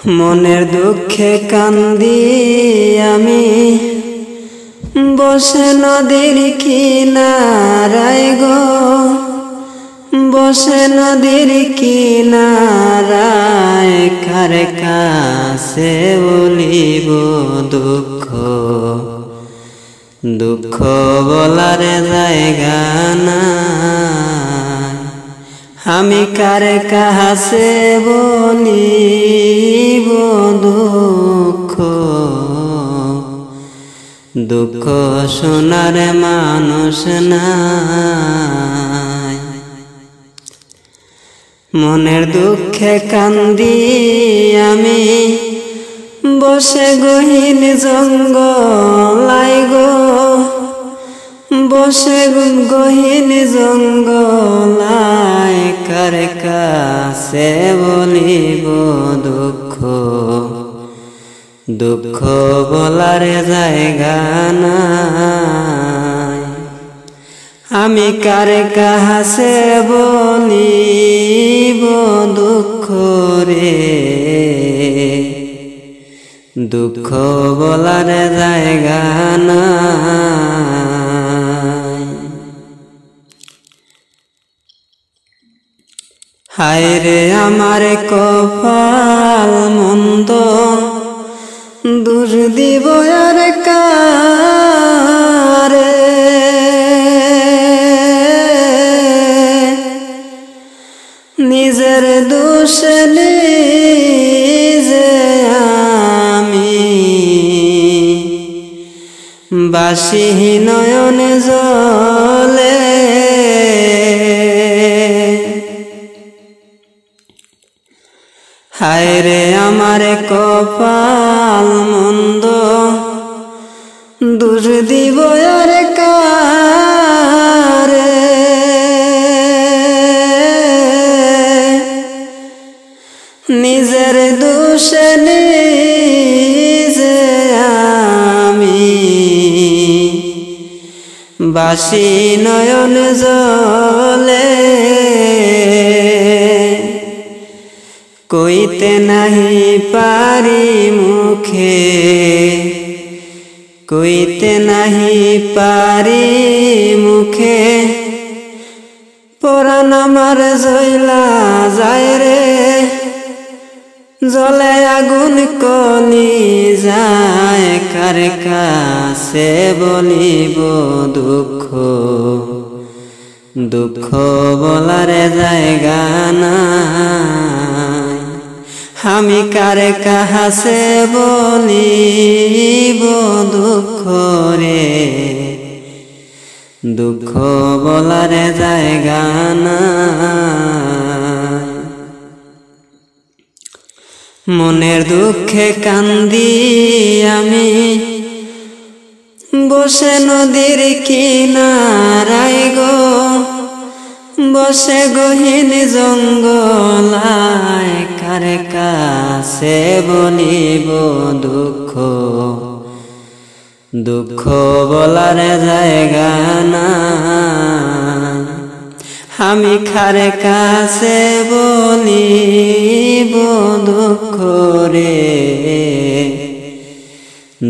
মনের দুঃখে কান্দি আমি বসে নদীর কিনারায় গো, বসে নদীর কিনারায় কার কাছে বলিব দুঃখ, দুঃখ বলার জায়গা নাই। আমি কার কাছে বলিব দুঃখ, দুঃখ শোনার মানুষ নাই। মনের দুঃখে কান্দি আমি বসে গহীন জঙ্গলাই গো, বসে গহীন জঙ্গলায় কার কাছে বলিব দুঃখ, দুঃখ বলার জায়গা নাই। আমি কার কাছে বলিব দুঃখ রে, দুঃখ বলার জায়গা নাই। হায় রে আমার কপাল মন্দ, দোষ দিব আর কারে, নিজের দোষ নিজে আমি বাসি নয়ন জলে। হায় রে আমার কপাল মন্দ, দোষ দিব আর কারে, নিজের দোষ নিজে আমি বাসি নয়ন জলে। কইতে নাহি পারি মুখে, কইতে নাহি পারি মুখে, পরাণ আমার জ্বলা যায় রে, জলে আগুন কলি যায় কার কাছে বলিব দুঃখ, দুঃখ বলার জায়গা নাই। আমি কার কাছে বলিব দুঃখ রে, দুঃখ বলার জায়গা নাই। মনের দুঃখে কান্দি আমি বসে নদীর কিনারায় গো, বসে গহীন জঙ্গলায় কার কাছে বলিব দুঃখ, দুঃখ বলার জায়গা নাই। আমি কার কাছে বলিব দুঃখ রে,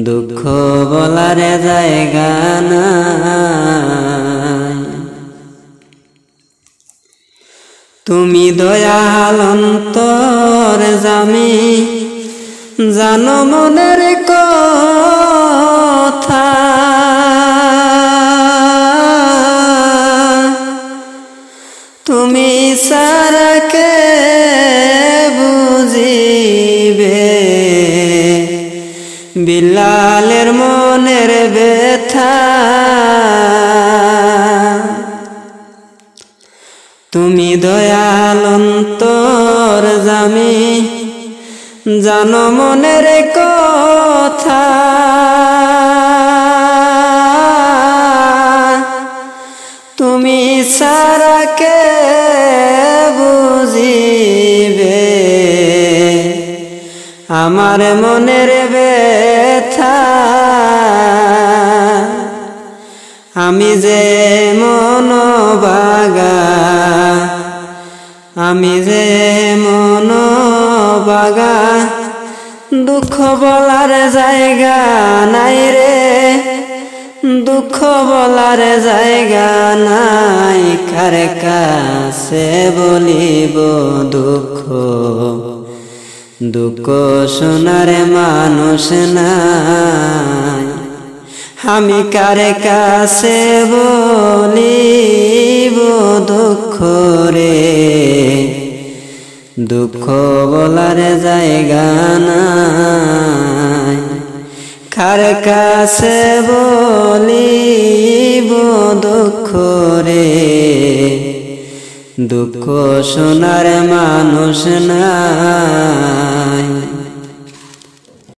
দুঃখ বলার জায়গা নাই। তুমি দয়াল অন্তর জামি জানো মনের কথা, তুমি সারা কে বুঝিবে বিলালের মনের ব্যথা। তুমি দয়াল অন্তর জামি জানো মনের কথা, তুমি সারা কে বুঝিবে আমার মনের ব্যথা। আমি যে মনোবাগা, আমি যে মনোবাগা দুঃখ বলার জায়গা নাই রে, দুঃখ বলার জায়গা নাই, কার কাছে বলিব দুঃখ, দুঃখ শোনার মানুষ নাই। আমি কার কাছে বলিব দুঃখ রে, দুঃখ বলার জায়গা নাই, কার কাছে বলিব দুঃখ রে, দুঃখ শোনার মানুষ নাই।